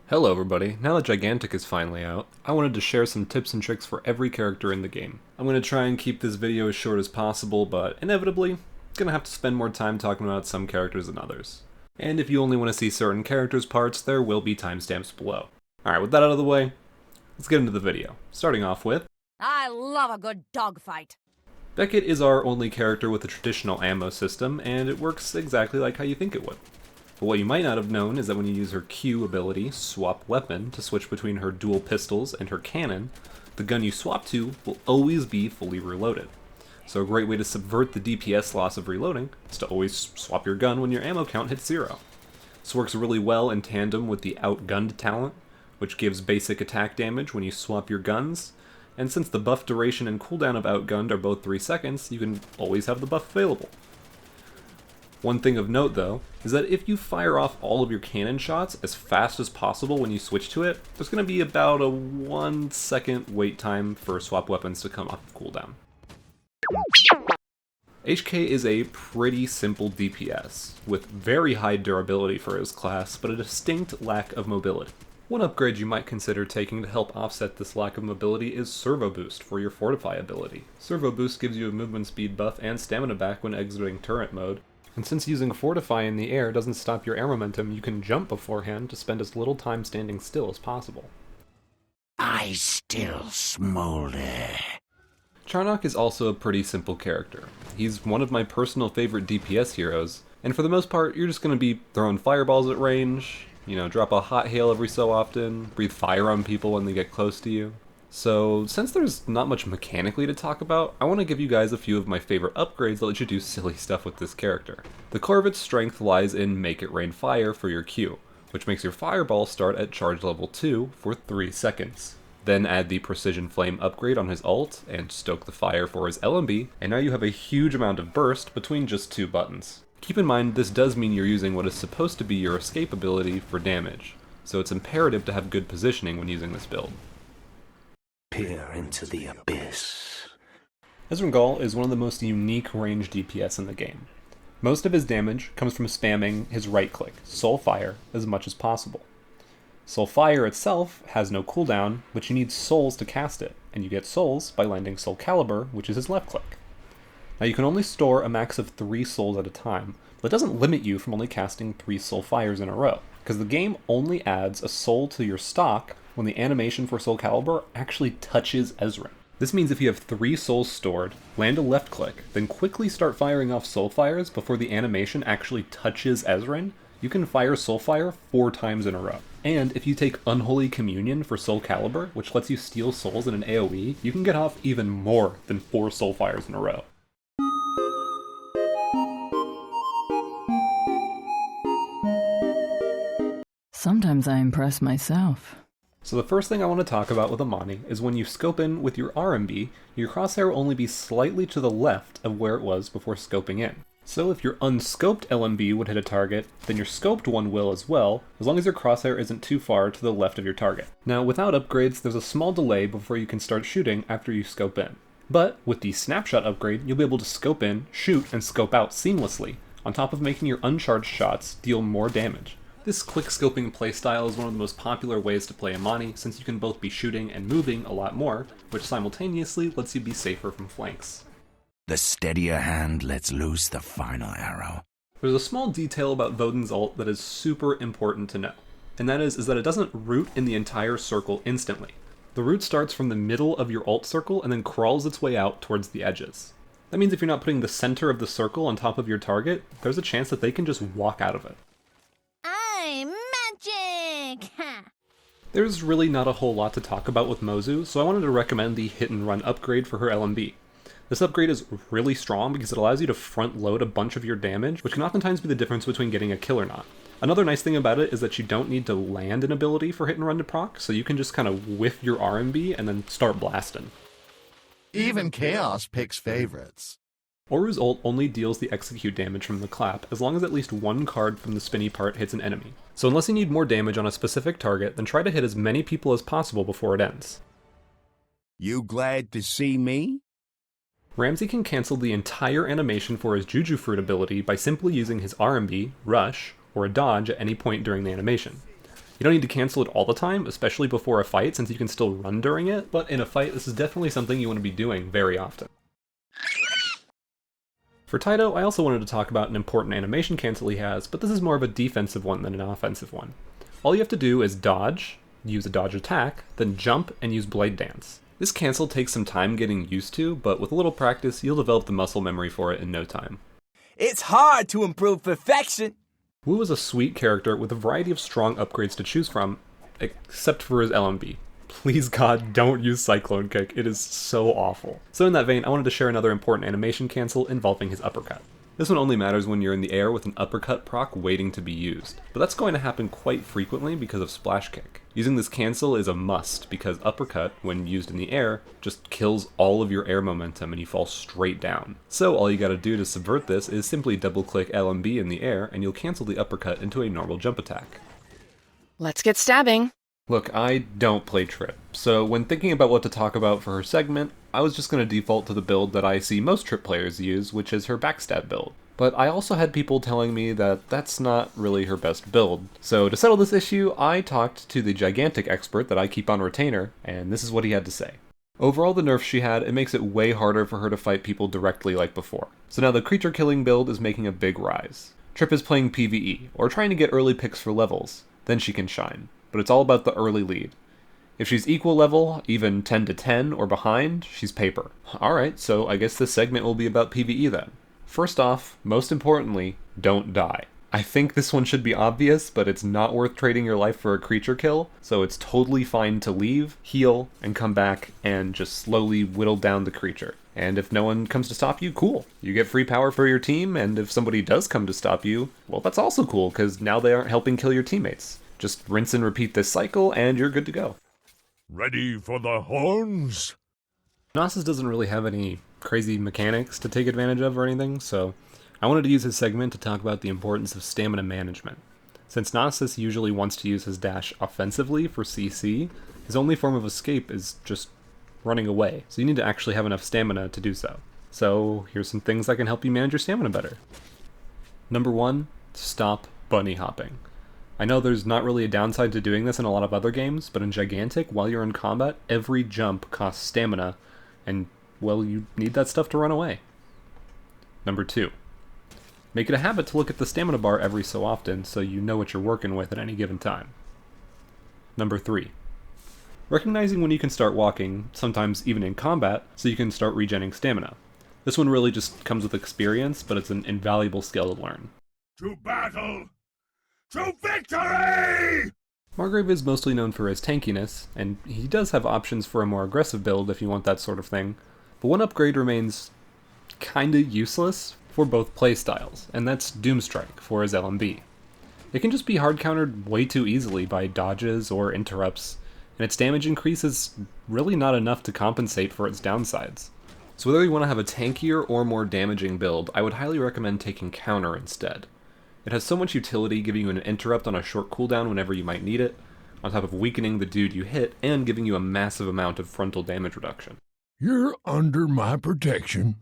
Hello everybody, now that Gigantic is finally out, I wanted to share some tips and tricks for every character in the game. I'm going to try and keep this video as short as possible, but inevitably, gonna have to spend more time talking about some characters than others. And if you only want to see certain characters' parts, there will be timestamps below. Alright, with that out of the way, let's get into the video. Starting off with... I love a good dogfight. Beckett is our only character with a traditional ammo system, and it works exactly like how you think it would. But what you might not have known is that when you use her Q ability, Swap Weapon, to switch between her dual pistols and her cannon, the gun you swap to will always be fully reloaded. So a great way to subvert the DPS loss of reloading is to always swap your gun when your ammo count hits 0. This works really well in tandem with the Outgunned talent, which gives basic attack damage when you swap your guns, and since the buff duration and cooldown of Outgunned are both 3 seconds, you can always have the buff available. One thing of note, though, is that if you fire off all of your cannon shots as fast as possible when you switch to it, there's going to be about a 1 second wait time for swap weapons to come off of cooldown. HK is a pretty simple DPS, with very high durability for his class, but a distinct lack of mobility. One upgrade you might consider taking to help offset this lack of mobility is Servo Boost for your Fortify ability. Servo Boost gives you a movement speed buff and stamina back when exiting turret mode, and since using Fortify in the air doesn't stop your air momentum, you can jump beforehand to spend as little time standing still as possible. I still smolder. Charnok is also a pretty simple character. He's one of my personal favorite DPS heroes, and for the most part, you're just going to be throwing fireballs at range, drop a hot hail every so often, breathe fire on people when they get close to you. So, since there's not much mechanically to talk about, I want to give you guys a few of my favorite upgrades that let you do silly stuff with this character. The core of its strength lies in Make It Rain Fire for your Q, which makes your fireball start at charge level 2 for 3 seconds. Then add the Precision Flame upgrade on his ult, and stoke the fire for his LMB, and now you have a huge amount of burst between just 2 buttons. Keep in mind, this does mean you're using what is supposed to be your escape ability for damage, so it's imperative to have good positioning when using this build. Peer into the abyss. Ezren is one of the most unique range DPS in the game. Most of his damage comes from spamming his right click, Soul Fire, as much as possible. Soul Fire itself has no cooldown, but you need souls to cast it, and you get souls by landing Soul Calibur, which is his left click. Now you can only store a max of 3 souls at a time, but it doesn't limit you from only casting 3 Soul Fires in a row, because the game only adds a soul to your stock when the animation for Soul Calibur actually touches Ezren. This means if you have 3 souls stored, land a left click, then quickly start firing off soul fires before the animation actually touches Ezren, you can fire soul fire 4 times in a row. And if you take Unholy Communion for Soul Calibur, which lets you steal souls in an AoE, you can get off even more than 4 soul fires in a row. Sometimes I impress myself. So the first thing I want to talk about with Imani is when you scope in with your RMB, your crosshair will only be slightly to the left of where it was before scoping in. So if your unscoped LMB would hit a target, then your scoped one will as well, as long as your crosshair isn't too far to the left of your target. Now without upgrades, there's a small delay before you can start shooting after you scope in. But with the snapshot upgrade, you'll be able to scope in, shoot, and scope out seamlessly, on top of making your uncharged shots deal more damage. This quick scoping playstyle is one of the most popular ways to play Imani, since you can both be shooting and moving a lot more, which simultaneously lets you be safer from flanks. The steadier hand lets loose the final arrow. There's a small detail about Voden's ult that is super important to know, and that is that it doesn't root in the entire circle instantly. The root starts from the middle of your ult circle and then crawls its way out towards the edges. That means if you're not putting the center of the circle on top of your target, there's a chance that they can just walk out of it. Magic! There's really not a whole lot to talk about with Mozu, so I wanted to recommend the Hit and Run upgrade for her LMB. This upgrade is really strong because it allows you to front load a bunch of your damage, which can oftentimes be the difference between getting a kill or not. Another nice thing about it is that you don't need to land an ability for Hit and Run to proc, so you can just kind of whiff your RMB and then start blasting. Even Chaos picks favorites. Oru's ult only deals the execute damage from the clap, as long as at least 1 card from the spinny part hits an enemy. So unless you need more damage on a specific target, then try to hit as many people as possible before it ends. You glad to see me? Ramsay can cancel the entire animation for his Juju Fruit ability by simply using his RMB, Rush, or a dodge at any point during the animation. You don't need to cancel it all the time, especially before a fight, since you can still run during it, but in a fight, this is definitely something you want to be doing very often. For Tyto, I also wanted to talk about an important animation cancel he has, but this is more of a defensive one than an offensive one. All you have to do is dodge, use a dodge attack, then jump and use Blade Dance. This cancel takes some time getting used to, but with a little practice, you'll develop the muscle memory for it in no time. It's hard to improve perfection. Wu is a sweet character with a variety of strong upgrades to choose from, except for his LMB. Please God, don't use Cyclone Kick, it is so awful. So in that vein, I wanted to share another important animation cancel involving his uppercut. This one only matters when you're in the air with an uppercut proc waiting to be used, but that's going to happen quite frequently because of Splash Kick. Using this cancel is a must because uppercut, when used in the air, just kills all of your air momentum and you fall straight down. So all you gotta do to subvert this is simply double click LMB in the air and you'll cancel the uppercut into a normal jump attack. Let's get stabbing. Look, I don't play Tripp, so when thinking about what to talk about for her segment, I was just going to default to the build that I see most Tripp players use, which is her backstab build. But I also had people telling me that that's not really her best build. So to settle this issue, I talked to the gigantic expert that I keep on retainer, and this is what he had to say. Overall, the nerfs she had, it makes it way harder for her to fight people directly like before. So now the creature killing build is making a big rise. Tripp is playing PvE, or trying to get early picks for levels, then she can shine. But it's all about the early lead. If she's equal level, even 10 to 10 or behind, she's paper. Alright, so I guess this segment will be about PvE then. First off, most importantly, don't die. I think this one should be obvious, but it's not worth trading your life for a creature kill, so it's totally fine to leave, heal, and come back and just slowly whittle down the creature. And if no one comes to stop you, cool. You get free power for your team, and if somebody does come to stop you, well, that's also cool, because now they aren't helping kill your teammates. Just rinse and repeat this cycle, and you're good to go. Ready for the horns? Knossos doesn't really have any crazy mechanics to take advantage of or anything, so I wanted to use his segment to talk about the importance of stamina management. Since Knossos usually wants to use his dash offensively for CC, his only form of escape is just running away, so you need to actually have enough stamina to do so. So here's some things that can help you manage your stamina better. Number 1, stop bunny hopping. I know there's not really a downside to doing this in a lot of other games, but in Gigantic, while you're in combat, every jump costs stamina, and, well, you need that stuff to run away. Number 2. Make it a habit to look at the stamina bar every so often so you know what you're working with at any given time. Number 3. Recognizing when you can start walking, sometimes even in combat, so you can start regenning stamina. This one really just comes with experience, but it's an invaluable skill to learn. To battle! To victory! Margrave is mostly known for his tankiness, and he does have options for a more aggressive build if you want that sort of thing, but one upgrade remains kinda useless for both playstyles, and that's Doomstrike for his LMB. It can just be hard countered way too easily by dodges or interrupts, and its damage increase is really not enough to compensate for its downsides. So whether you want to have a tankier or more damaging build, I would highly recommend taking Counter instead. It has so much utility, giving you an interrupt on a short cooldown whenever you might need it, on top of weakening the dude you hit, and giving you a massive amount of frontal damage reduction. You're under my protection.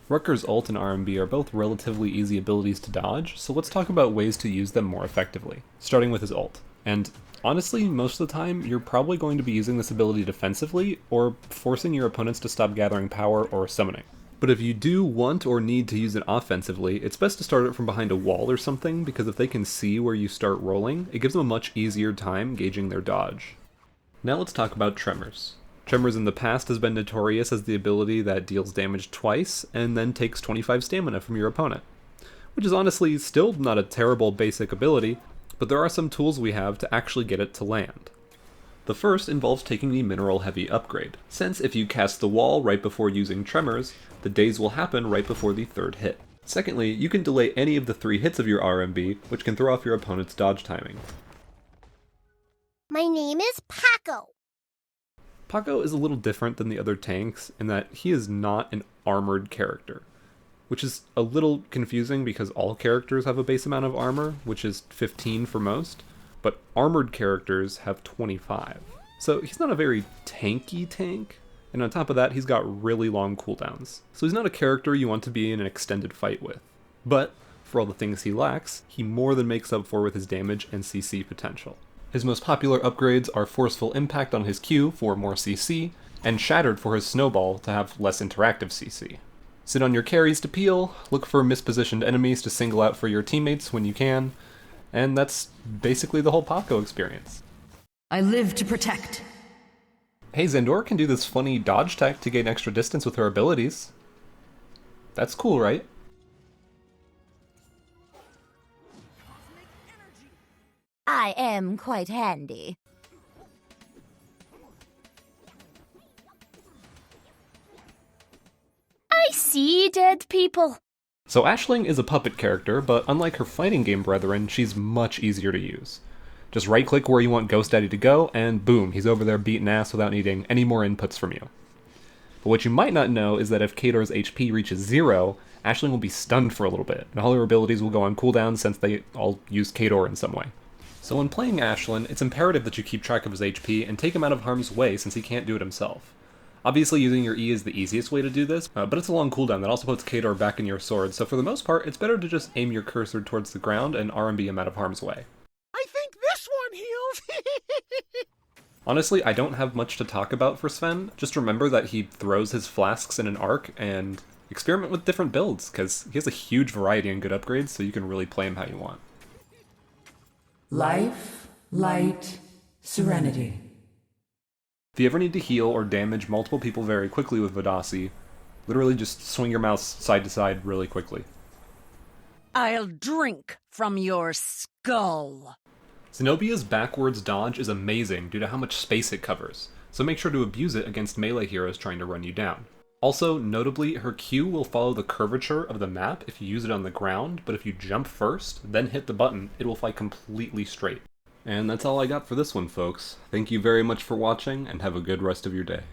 Rutger's ult and RMB are both relatively easy abilities to dodge, so let's talk about ways to use them more effectively, starting with his ult. And honestly, most of the time, you're probably going to be using this ability defensively, or forcing your opponents to stop gathering power or summoning. But if you do want or need to use it offensively, it's best to start it from behind a wall or something, because if they can see where you start rolling, it gives them a much easier time gauging their dodge. Now let's talk about Tremors. Tremors in the past has been notorious as the ability that deals damage twice, and then takes 25 stamina from your opponent. Which is honestly still not a terrible basic ability, but there are some tools we have to actually get it to land. The first involves taking the Mineral Heavy upgrade, since if you cast the wall right before using Tremors, the daze will happen right before the third hit. Secondly, you can delay any of the 3 hits of your RMB, which can throw off your opponent's dodge timing. My name is Pakko. Pakko is a little different than the other tanks in that he is not an armored character, which is a little confusing because all characters have a base amount of armor, which is 15 for most, but armored characters have 25. So he's not a very tanky tank, and on top of that, he's got really long cooldowns. So he's not a character you want to be in an extended fight with. But for all the things he lacks, he more than makes up for with his damage and CC potential. His most popular upgrades are Forceful Impact on his Q for more CC, and Shattered for his Snowball to have less interactive CC. Sit on your carries to peel, look for mispositioned enemies to single out for your teammates when you can, and that's basically the whole Pakko experience. I live to protect. Hey, Zandora can do this funny dodge tech to gain extra distance with her abilities. That's cool, right? I am quite handy. I see dead people. So Aisling is a puppet character, but unlike her fighting game brethren, she's much easier to use. Just right-click where you want Ghost Daddy to go, and boom, he's over there beating ass without needing any more inputs from you. But what you might not know is that if Khador's HP reaches 0, Aisling will be stunned for a little bit, and all her abilities will go on cooldown since they all use Khador in some way. So when playing Aisling, it's imperative that you keep track of his HP and take him out of harm's way since he can't do it himself. Obviously using your E is the easiest way to do this, but it's a long cooldown that also puts Khador back in your sword, so for the most part, it's better to just aim your cursor towards the ground and RMB him out of harm's way. I think this one heals. Honestly, I don't have much to talk about for Sven. Just remember that he throws his flasks in an arc, and experiment with different builds, because he has a huge variety and good upgrades, so you can really play him how you want. Life, light, serenity. If you ever need to heal or damage multiple people very quickly with Vadasi, literally just swing your mouse side to side really quickly. I'll drink from your skull. Xenobia's backwards dodge is amazing due to how much space it covers, so make sure to abuse it against melee heroes trying to run you down. Also, notably, her Q will follow the curvature of the map if you use it on the ground, but if you jump first, then hit the button, it will fly completely straight. And that's all I got for this one, folks. Thank you very much for watching, and have a good rest of your day.